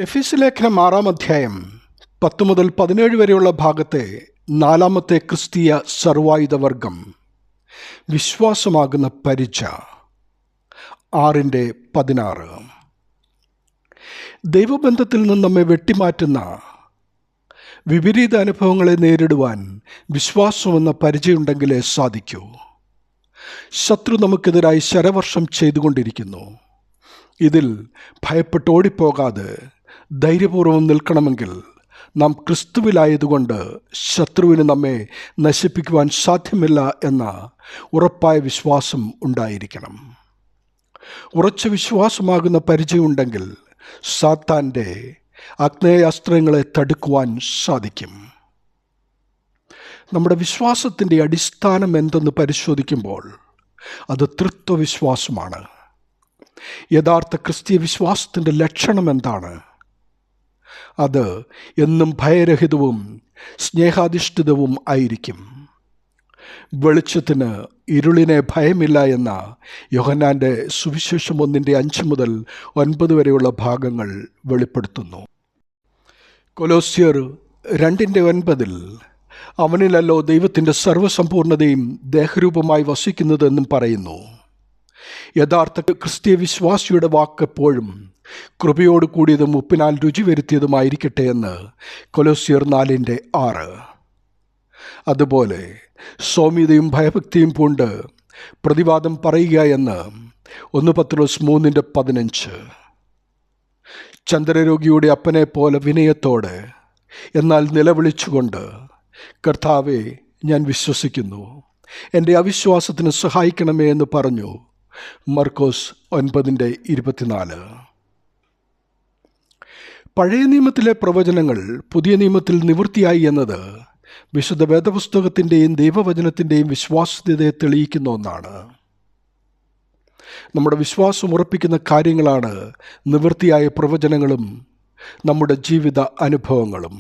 എഫെസ്യ ലേഖനം 6-ാം അധ്യായം 10 മുതൽ 17 വരെയുള്ള ഭാഗത്തെ 4-ാമത്തെ ക്രിസ്തീയ സർവായുധവർഗം വിശ്വാസമാകുന്ന പരിച 6:16. ദൈവബന്ധത്തിൽ നിന്ന് നമ്മെ വെട്ടിമാറ്റുന്ന വിപരീത അനുഭവങ്ങളെ നേരിടുവാൻ വിശ്വാസമെന്ന പരിചയമുണ്ടെങ്കിലേ സാധിക്കൂ. ശത്രു നമുക്കെതിരായി ശരവർഷം ചെയ്തുകൊണ്ടിരിക്കുന്നു. ഇതിൽ ഭയപ്പെട്ട് ഓടിപ്പോകാതെ ധൈര്യപൂർവ്വം നിൽക്കണമെങ്കിൽ നാം ക്രിസ്തുവിലായതുകൊണ്ട് ശത്രുവിന് നമ്മെ നശിപ്പിക്കുവാൻ സാധ്യമില്ല എന്ന ഉറപ്പായ വിശ്വാസം ഉണ്ടായിരിക്കണം. ഉറച്ച വിശ്വാസമാകുന്ന പരിചയമുണ്ടെങ്കിൽ സാത്താൻ്റെ ആഗ്നേയാസ്ത്രങ്ങളെ തടുക്കുവാൻ സാധിക്കും. നമ്മുടെ വിശ്വാസത്തിൻ്റെ അടിസ്ഥാനം എന്തെന്ന് പരിശോധിക്കുമ്പോൾ അത് തൃത്വവിശ്വാസമാണ്. യഥാർത്ഥ ക്രിസ്തീയ വിശ്വാസത്തിൻ്റെ ലക്ഷണം എന്താണ്? അത് എന്നും ഭയരഹിതവും സ്നേഹാധിഷ്ഠിതവും ആയിരിക്കും. വെളിച്ചത്തിന് ഇരുളിനെ ഭയമില്ല എന്ന യോഹന്നാൻ്റെ സുവിശേഷം 1:5 മുതൽ 9 വരെയുള്ള ഭാഗങ്ങൾ വെളിപ്പെടുത്തുന്നു. കൊലോസ്യർ 2:9 അവനിലല്ലോ ദൈവത്തിൻ്റെ സർവ്വസമ്പൂർണതയും ദേഹരൂപമായി വസിക്കുന്നതെന്നും പറയുന്നു. യഥാർത്ഥ ക്രിസ്തീയ വിശ്വാസിയുടെ വാക്കെപ്പോഴും കൃപയോട് കൂടിയതും ഉപ്പിനാൽ രുചി വരുത്തിയതുമായിരിക്കട്ടെ എന്ന് കൊലോസ്യർ 4:6. അതുപോലെ സൗമ്യതയും ഭയഭക്തിയും പൂണ്ട് പ്രതിവാദം പറയുക എന്ന് 1 പത്രോസ് 3:15. ചന്ദ്രരോഗിയുടെ അപ്പനെ പോലെ വിനയത്തോടെ എന്നാൽ നിലവിളിച്ചുകൊണ്ട് കർത്താവേ, ഞാൻ വിശ്വസിക്കുന്നു, എൻ്റെ അവിശ്വാസത്തിന് സഹായിക്കണമേ എന്ന് പറഞ്ഞു മർക്കോസ് 9:24. പഴയ നിയമത്തിലെ പ്രവചനങ്ങൾ പുതിയ നിയമത്തിൽ നിവൃത്തിയായി എന്നത് വിശുദ്ധ വേദപുസ്തകത്തിൻ്റെയും ദൈവവചനത്തിൻ്റെയും വിശ്വാസ്യതയെ തെളിയിക്കുന്ന ഒന്നാണ്. നമ്മുടെ വിശ്വാസം ഉറപ്പിക്കുന്ന കാര്യങ്ങളാണ് നിവൃത്തിയായ പ്രവചനങ്ങളും നമ്മുടെ ജീവിത അനുഭവങ്ങളും.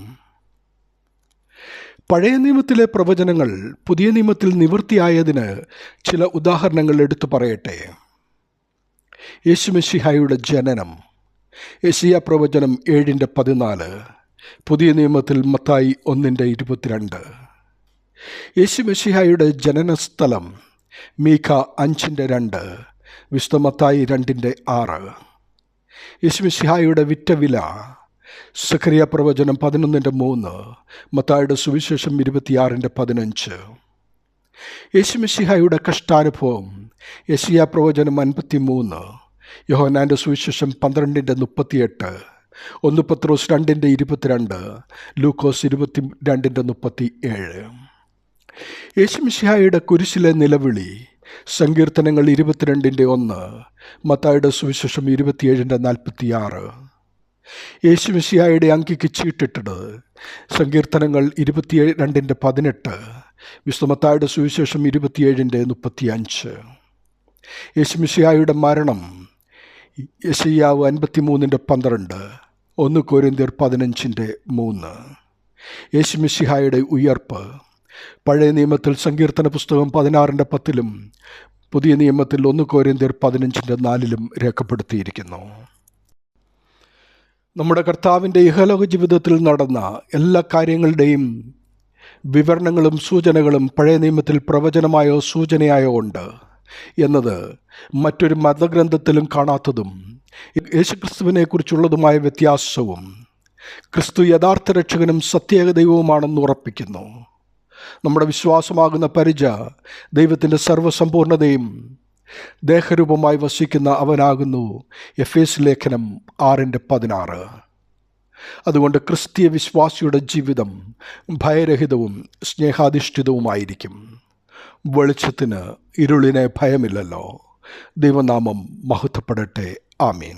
പഴയ നിയമത്തിലെ പ്രവചനങ്ങൾ പുതിയ നിയമത്തിൽ നിവൃത്തിയായതിന് ചില ഉദാഹരണങ്ങൾ എടുത്തു പറയട്ടെ. യേശുമിശിഹായുടെ ജനനം, യെശയ്യാ പ്രവചനം 7:14, പുതിയ നിയമത്തിൽ മത്തായി 1:22. യേശുമിശിഹായുടെ ജനനസ്ഥലം മീഖ 5:2, വിശുദ്ധ മത്തായി 2:6. യേശുമിശിഹായുടെ വിറ്റവില സഖറിയ പ്രവചനം 11:3, മത്തായിയുടെ സുവിശേഷം 26:15. യേശുമിശിഹായുടെ കഷ്ടാനുഭവം യെശയ്യാ പ്രവചനം 53, യോഹന്നാൻ്റെ സുവിശേഷം 12:38, 1 പത്രോസ് 2:22, ലൂക്കോസ് 22:37. യേശുമിശിഹായുടെ കുരിശിലെ നിലവിളി സങ്കീർത്തനങ്ങൾ 22:1, മത്തായിയുടെ സുവിശേഷം 27:46. യേശുമിശിഹായുടെ അങ്കിക്ക് ചീട്ടിട്ടത് സങ്കീർത്തനങ്ങൾ 22:18, വിശുദ്ധ മത്തായിയുടെ സുവിശേഷം 27:35. യേശുമിശിഹായുടെ മരണം യെശയ്യാവ് 53:12, 1 കൊരിന്ത്യർ 15:3. യേശുമിശിഹായുടെ ഉയർപ്പ് പഴയ നിയമത്തിൽ സങ്കീർത്തന പുസ്തകം 16:10 പുതിയ നിയമത്തിൽ 1 കൊരിന്ത്യർ 15:4 രേഖപ്പെടുത്തിയിരിക്കുന്നു. നമ്മുടെ കർത്താവിൻ്റെ ഇഹലോക ജീവിതത്തിൽ നടന്ന എല്ലാ കാര്യങ്ങളുടെയും വിവരണങ്ങളും സൂചനകളും പഴയ നിയമത്തിൽ പ്രവചനമായോ സൂചനയായോ ഉണ്ട് എന്നത് മറ്റൊരു മതഗ്രന്ഥത്തിലും കാണാത്തതും യേശുക്രിസ്തുവിനെക്കുറിച്ചുള്ളതുമായ വ്യത്യാസവും ക്രിസ്തു യഥാർത്ഥ രക്ഷകനും സത്യേക ദൈവവുമാണെന്ന് ഉറപ്പിക്കുന്നു. നമ്മുടെ വിശ്വാസമാകുന്ന പരിച ദൈവത്തിൻ്റെ സർവ്വസമ്പൂർണതയും ദേഹരൂപമായി വസിക്കുന്ന അവനാകുന്നു. എഫെസ്യ ലേഖനം 6:16. അതുകൊണ്ട് ക്രിസ്തീയ വിശ്വാസിയുടെ ജീവിതം ഭയരഹിതവും സ്നേഹാധിഷ്ഠിതവുമായിരിക്കും. വെളിച്ചത്തിന് ഇരുളിനെ ഭയമില്ലല്ലോ. ദൈവനാമം മഹത്വപ്പെടട്ടെ. ആമീൻ.